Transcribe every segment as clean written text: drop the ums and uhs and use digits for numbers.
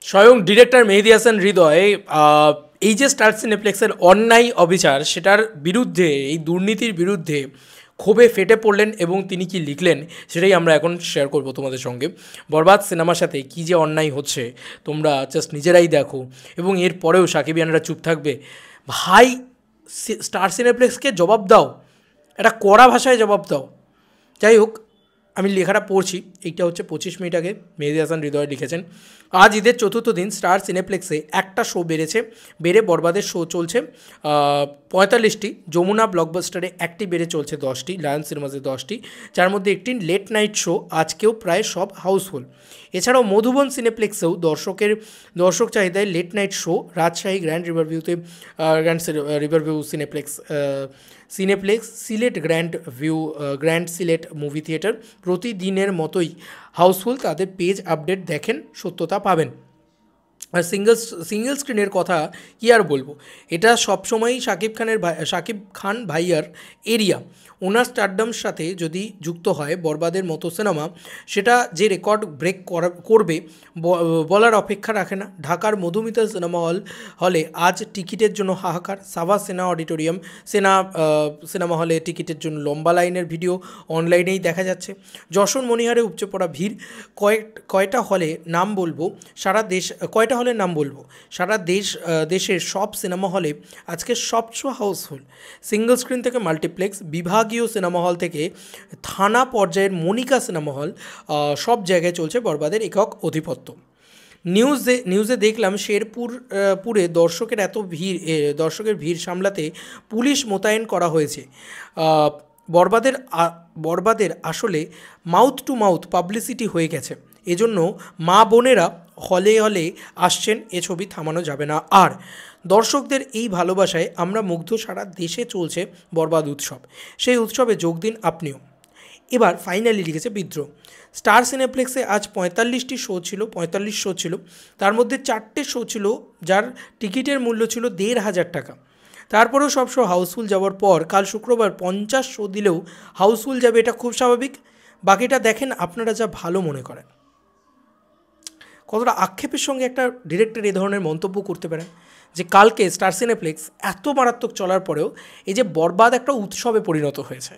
স্বয়ং ডিরেক্টর মেহেদী হাসান হৃদয় এই যে স্টার সিনেপ্লেক্সের অন্যায় অবিচার সেটার বিরুদ্ধে, এই দুর্নীতির বিরুদ্ধে ক্ষোভে ফেটে পড়লেন এবং তিনি কি লিখলেন সেটাই আমরা এখন শেয়ার করব তোমাদের সঙ্গে। বরবাদ সিনেমার সাথে কী যে অন্যায় হচ্ছে তোমরা জাস্ট নিজেরাই দেখো, এবং এর পরেও সাকিবিয়ানরা চুপ থাকবে? ভাই, স্টার সিনেপ্লেক্সকে জবাব দাও, একটা কড়া ভাষায় জবাব দাও। যাই হোক, আমি লেখাটা পড়ছি, এইটা হচ্ছে 25 মিনিট আগে মেহেদী হাসান হৃদয় লিখেছেন। আজ ঈদের চতুর্থ দিন স্টার সিনেপ্লেক্সে একটা শো বেড়ে বরবাদের শো চলছে 45টি, যমুনা ব্লকবাস্টারে একটি বেড়ে চলছে 10টি, লায়ন সিনেমাসে 10টি, যার মধ্যে একটি লেট নাইট শো আজকেও প্রায় সব হাউসফুল। এছাড়াও মধুবন সিনেপ্লেক্সেও দর্শক চাহিদায় late night show, Rajshahi grand riverview cineplex, Sylhet grand Sylhet movie theatre প্রতিদিনের মতোই হাউসফুল। তাদের পেজ আপডেট দেখেন, সত্যতা পাবেন। আর সিঙ্গেল স্ক্রিনের কথা কী আর বলবো, এটা সবসময়ই শাকিব খান ভাইয়ার এরিয়া। ওনার স্টারডামের সাথে যদি যুক্ত হয় বরবাদের মতো সিনেমা, সেটা যে রেকর্ড ব্রেক করবে বলার অপেক্ষা রাখে না। ঢাকার মধুমিতা হলে আজ টিকিটের জন্য হাহাকার। সাভা সিনেমা হলে টিকিটের জন্য লম্বা লাইনের ভিডিও অনলাইনেই দেখা যাচ্ছে। যশোর মণিহারে উপচে পড়া ভিড়। কয়টা হলের নাম বলবো, সারা দেশের সব সিনেমা হলে আজকে সব শো হাউসফুল। সিঙ্গল স্ক্রিন থেকে মাল্টিপ্লেক্স, বিভাগীয় সিনেমা হল থেকে থানা পর্যায়ের মনিকা সিনেমা হল, সব জায়গায় চলছে বরবাদের একক আধিপত্য। নিউজে দেখলাম পুরে দর্শকের ভিড় সামলাতে পুলিশ মোতায়েন করা হয়েছে। বরবাদের আসলে মাউথ টু মাউথ পাবলিসিটি হয়ে গেছে, এজন্য মা বোনেরা হলে আসছেন। এ ছবি থামানো যাবে না আর। দর্শকদের এই ভালোবাসায় আমরা মুগ্ধ। সারা দেশে চলছে বরবাদ উৎসব, সেই উৎসবে যোগ দিন আপনিও। এবার ফাইনালি লিখেছে বিদ্রোহ। স্টার সিনেপ্লেক্সে আজ 45 শো ছিল, তার মধ্যে 4টে শো ছিল যার টিকিটের মূল্য ছিল 1,500 টাকা। তারপরেও সব শো হাউসফুল যাওয়ার পর কাল শুক্রবার 50 শো দিলেও হাউসফুল যাবে, এটা খুব স্বাভাবিক। বাকিটা দেখেন আপনারা যা ভালো মনে করেন। কতটা আক্ষেপের সঙ্গে একটা ডিরেক্টর এই ধরনের মন্তব্য করতে পারেন যে কালকে স্টার সিনেপ্লেক্স এত মারাত্মক চলার পরেও এই যে বরবাদ একটা উৎসবে পরিণত হয়েছে।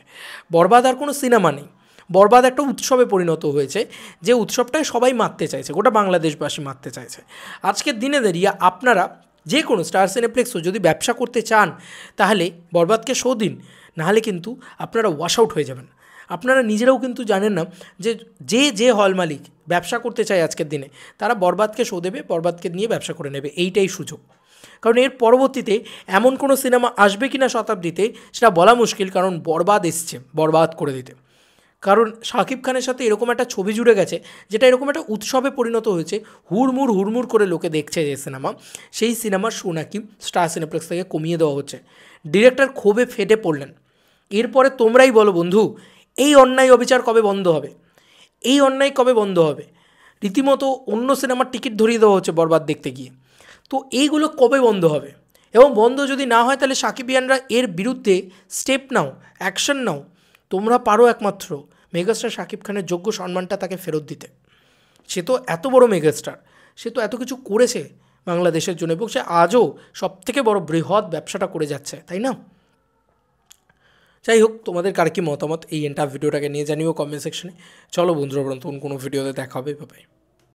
বরবাদ আর কোনো সিনেমা নেই, বরবাদ একটা উৎসবে পরিণত হয়েছে, যে উৎসবটায় সবাই মাততে চাইছে, গোটা বাংলাদেশবাসী মাততে চাইছে। আজকের দিনে দাঁড়িয়ে আপনারা যে কোনো স্টার সিনেপ্লেক্সও যদি ব্যবসা করতে চান তাহলে বরবাদকে শো দিন, নাহলে কিন্তু আপনারা ওয়াশ আউট হয়ে যাবেন। আপনারা নিজেরাও কিন্তু জানেন না যে হল মালিক ব্যবসা করতে চায় আজকের দিনে, তারা বরবাদকে শো দেবে, বরবাদকে নিয়ে ব্যবসা করে নেবে, এইটাই সুযোগ। কারণ এর পরবর্তীতে এমন কোনো সিনেমা আসবে কি না শতাব্দীতে সেটা বলা মুশকিল, কারণ বরবাদ এসছে বরবাদ করে দিতে। কারণ শাকিব খানের সাথে এরকম একটা ছবি জুড়ে গেছে যেটা এরকম একটা উৎসবে পরিণত হয়েছে, হুড়মুড় করে লোকে দেখছে যে সিনেমা, সেই সিনেমার শো নাকি স্টার সিনেপ্লেক্স থেকে কমিয়ে দেওয়া হচ্ছে। ডিরেক্টর ক্ষোভে ফেটে পড়লেন। এরপরে তোমরাই বলো বন্ধু, এই অন্যায় অবিচার কবে বন্ধ হবে? এই অন্যায় কবে বন্ধ হবে? রীতিমতো অন্য সিনেমার টিকিট ধরিয়ে দেওয়া হচ্ছে বরবাদ দেখতে গিয়ে। তো এইগুলো কবে বন্ধ হবে? এবং বন্ধ যদি না হয় তাহলে সাকিবিয়ানরা এর বিরুদ্ধে স্টেপ নাও, অ্যাকশন নাও। তোমরা পারো একমাত্র মেগাস্টার শাকিব খানের যোগ্য সম্মানটা তাকে ফেরত দিতে। সে তো এত বড় মেগাস্টার, সে তো এত কিছু করেছে বাংলাদেশের জন্য, এবং সে আজও সবথেকে বড় বৃহৎ ব্যবসাটা করে যাচ্ছে, তাই না? যাই হোক, তোমাদের কার কি মতামত এই ভিডিওটাকে নিয়ে জানিও কমেন্ট সেকশনে। চলো বন্ধুরা, নতুন কোনো ভিডিওতে দেখা হবে, বাই।